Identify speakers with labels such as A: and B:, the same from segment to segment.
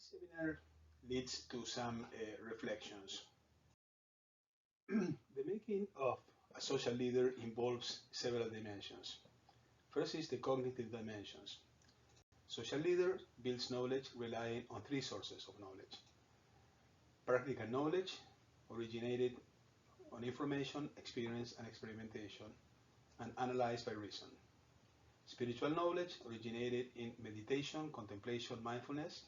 A: Seminar leads to some reflections. The making of a social leader involves several dimensions. First is the cognitive dimensions. Social leader builds knowledge relying on three sources of knowledge. Practical knowledge, originated on information, experience, and experimentation, and analyzed by reason. Spiritual knowledge, originated in meditation, contemplation, mindfulness.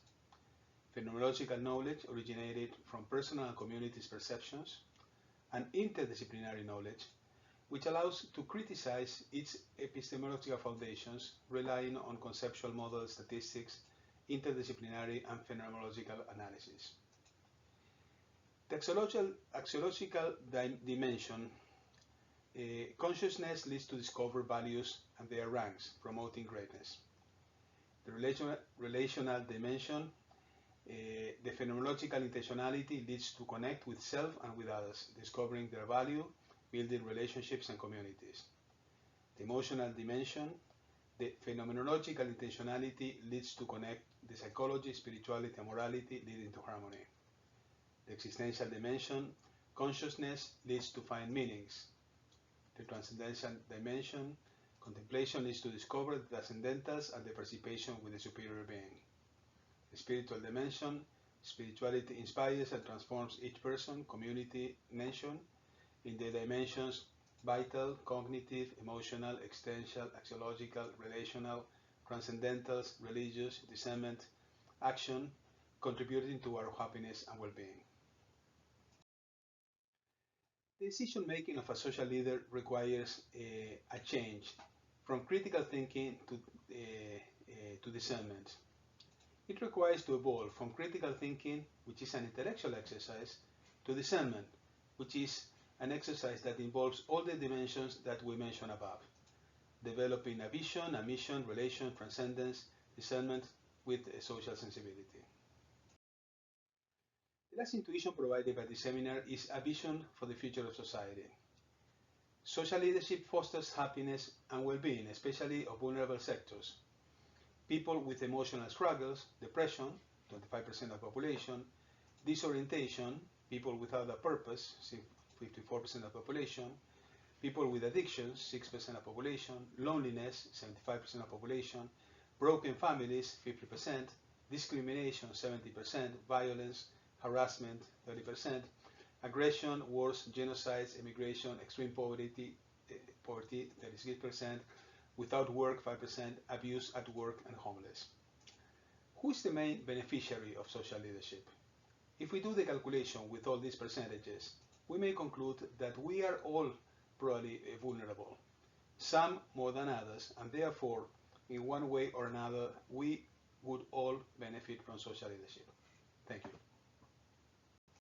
A: Phenomenological knowledge, originated from personal and community's perceptions. And interdisciplinary knowledge, which allows to criticize its epistemological foundations, relying on conceptual models, statistics, interdisciplinary and phenomenological analysis. The axiological dimension, consciousness leads to discover values and their ranks, promoting greatness. The relational dimension, the phenomenological intentionality leads to connect with self and with others, discovering their value, building relationships and communities. The emotional dimension, the phenomenological intentionality leads to connect the psychology, spirituality, and morality, leading to harmony. The existential dimension, consciousness leads to find meanings. The transcendental dimension, contemplation leads to discover the transcendentals and the participation with the superior being. The spiritual dimension, spirituality inspires and transforms each person, community, nation in the dimensions vital, cognitive, emotional, existential, axiological, relational, transcendentals, religious, discernment, action, contributing to our happiness and well-being. The decision-making of a social leader requires a change from critical thinking to discernment. It requires to evolve from critical thinking, which is an intellectual exercise, to discernment, which is an exercise that involves all the dimensions that we mentioned above, developing a vision, a mission, relation, transcendence, discernment with a social sensibility. The last intuition provided by this seminar is a vision for the future of society. Social leadership fosters happiness and well-being, especially of vulnerable sectors. People with emotional struggles, depression, 25% of the population, disorientation, people without a purpose, 54% of the population, people with addictions, 6% of the population, loneliness, 75% of the population, broken families, 50%, discrimination, 70%, violence, harassment, 30%, aggression, wars, genocides, immigration, extreme poverty, 36%, without work, 5%, abuse at work, and homeless. Who is the main beneficiary of social leadership? If we do the calculation with all these percentages, we may conclude that we are all probably vulnerable, some more than others, and therefore, in one way or another, we would all benefit from social leadership. Thank you.